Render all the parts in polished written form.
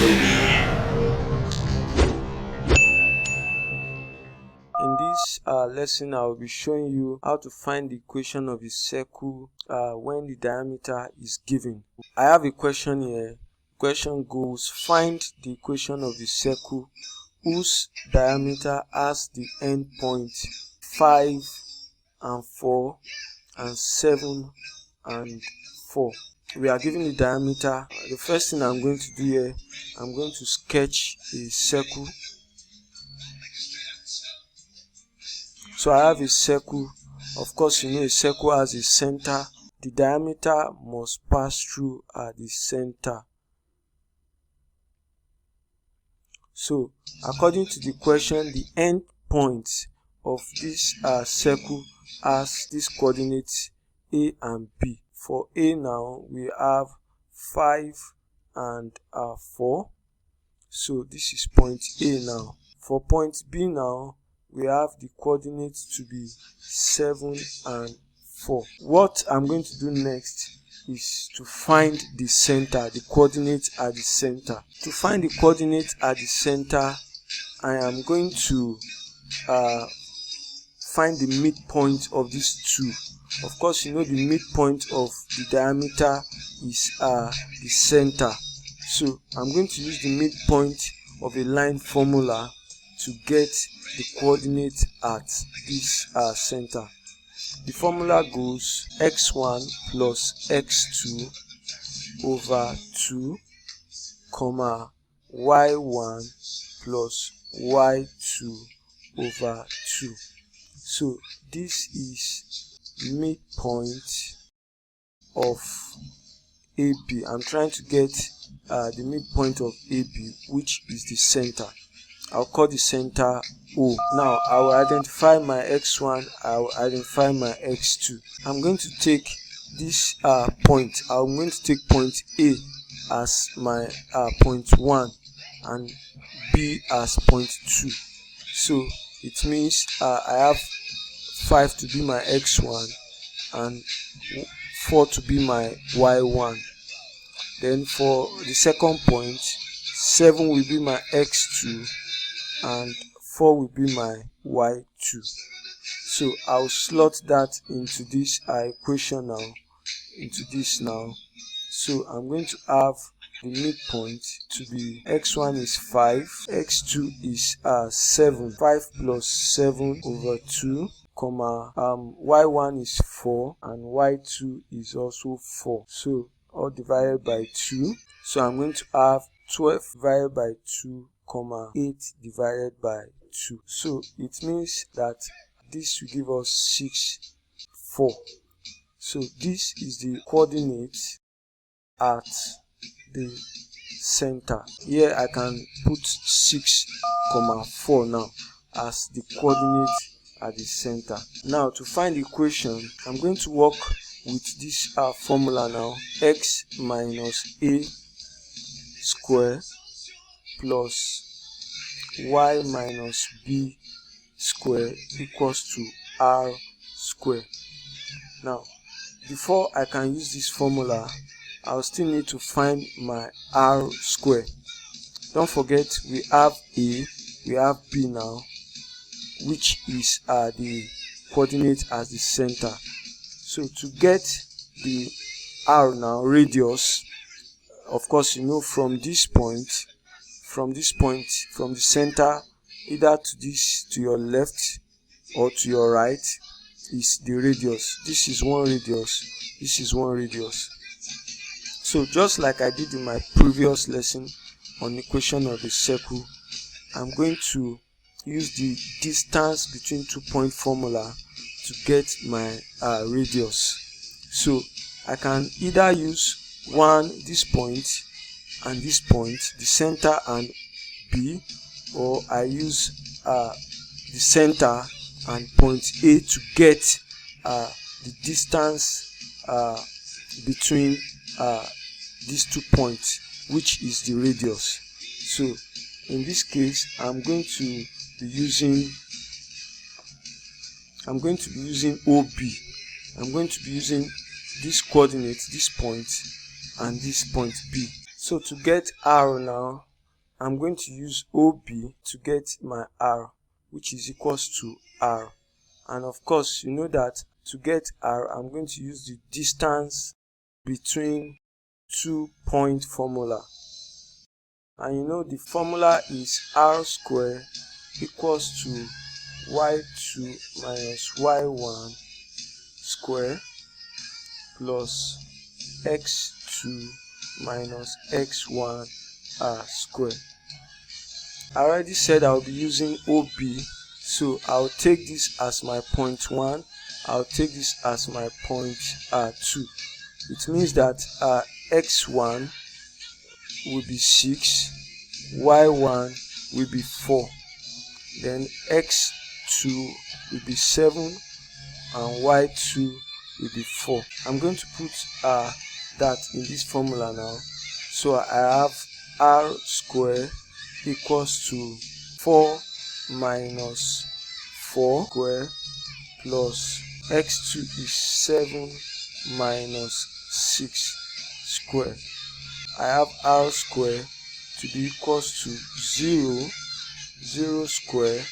In this lesson, I will be showing you how to find the equation of a circle when the diameter is given. I have a question here. Question goes, find the equation of the circle whose diameter has the endpoint 5 and 4 and 7 and 4. We are given the diameter. The first thing I'm going to do here, I'm going to sketch a circle. So I have a circle. Of course, you know a circle has a center. The diameter must pass through at the center. So according to the question, the end point of this circle has these coordinates A and B. For A now, we have 5 and 4. So this is point A now. For point B now, we have the coordinates to be 7 and 4. What I'm going to do next is to find the center, the coordinates at the center. To find the coordinates at the center, I am going to find the midpoint of these two. Of course, you know the midpoint of the diameter is the center. So I'm going to use the midpoint of a line formula to get the coordinate at this center. The formula goes x1 plus x2 over 2, comma y1 plus y2 over 2. So this is midpoint of AB. I'm trying to get the midpoint of AB, which is the center. I'll call the center O. Now I will identify my x1, I will identify my x2. I'm going to take this point. I'm going to take point A as my point 1 and B as point 2. So it means I have 5 to be my x1 and 4 to be my y1. Then for the second point, 7 will be my x2 and 4 will be my y2. So I'll slot that into this equation now, into this now. So I'm going to have the midpoint to be x1 is 5, x2 is 7, 5 plus 7 over 2, comma y1 is 4 and y2 is also 4. So all divided by 2. So I'm going to have 12 divided by 2, comma 8 divided by 2. So it means that this will give us 6, 4. So this is the coordinate at the center. Here I can put 6, 4 now as the coordinate at the center. Now to find the equation, I'm going to work with this formula now. X minus a square plus y minus b square equals to r square. Now before I can use this formula, I'll still need to find my r square. Don't forget we have a, we have b now, which is the coordinate as the center. So to get the r now, radius, of course you know from this point, from the center, either to this, to your left or to your right, is the radius. This is one radius, this is one radius. So just like I did in my previous lesson on equation of a circle, I'm going to use the distance between 2 point formula to get my radius. So I can either use this point and this point, the center and B, or I use the center and point A to get the distance between these 2 points, which is the radius. So in this case, I'm going to be using OB. I'm going to be using this coordinate, this point and this point B. So to get R now, I'm going to use OB to get my R, which is equals to R. And of course, you know that to get R, I'm going to use the distance between 2 point formula. And you know the formula is R square equals to y2 minus y1 square plus x2 minus x1 R square. I already said I'll be using OB, so I'll take this as my point 1, I'll take this as my point 2. It means that x1 will be 6, y1 will be 4, then x2 will be 7, and y2 will be 4. I'm going to put that in this formula now. So I have R square equals to 4 minus 4 square plus x2 is 7 minus 6 square. I have R square to be equals to 0 square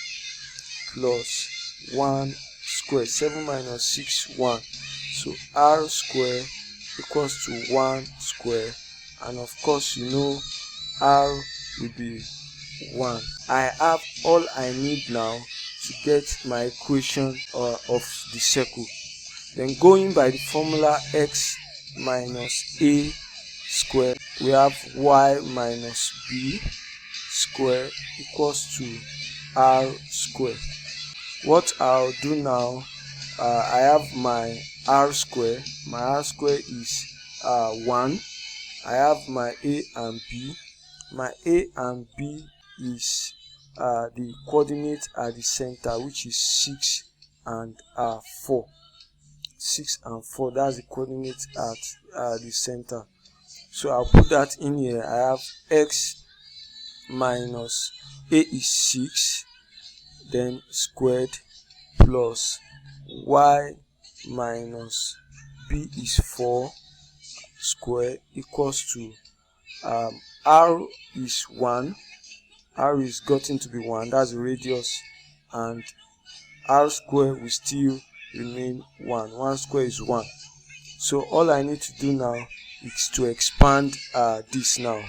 plus 1 square. 7 minus 6, 1. So R square equals to 1 square, and of course you know R will be 1. I have all I need now to get my equation of the circle. Then going by the formula x minus a square, we have y minus b square equals to R square. What I'll do now, I have my R square. My R square is 1. I have my A and B. My A and B is the coordinate at the center, which is 6 and 4. 6 and 4, that's the coordinate at the center. So I'll put that in here. I have x minus A is 6, then squared, plus y minus b is 4 square equals to R is 1. R is gotten to be 1, that's the radius, and R square will still remain 1. 1 square is 1. So all I need to do now is to expand this now.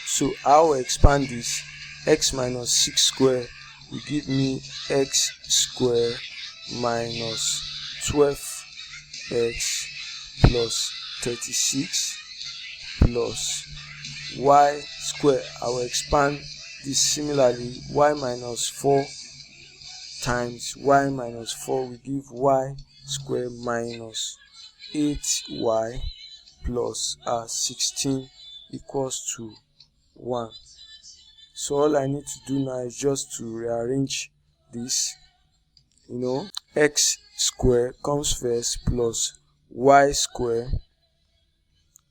So I will expand this. X minus 6 square will give me x square minus 12x plus 36 plus y square. I will expand this similarly. Y minus 4 times y minus 4 will give y square minus 8y plus 16 equals to 1. So all I need to do now is just to rearrange this. You know, x square comes first plus y square,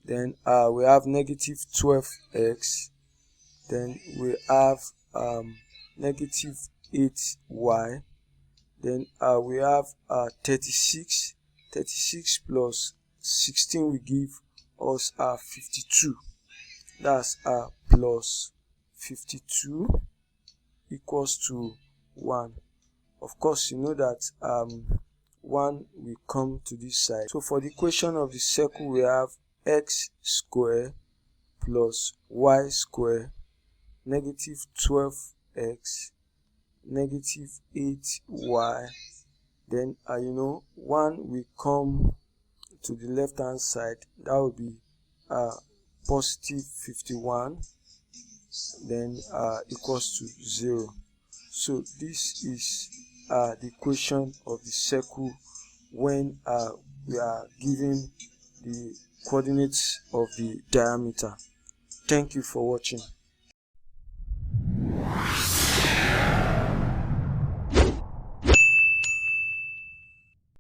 then we have negative 12x, then we have negative 8y, then we have 36 plus 16 will give us 52. That's plus 52 equals to 1. Of course, you know that 1 will come to this side. So for the equation of the circle, we have x square plus y square, negative 12x, negative 8y. Then you know, 1 will come to the left hand side. That will be positive 51. Then equals to 0. So this is the equation of the circle when we are given the coordinates of the diameter. Thank you for watching.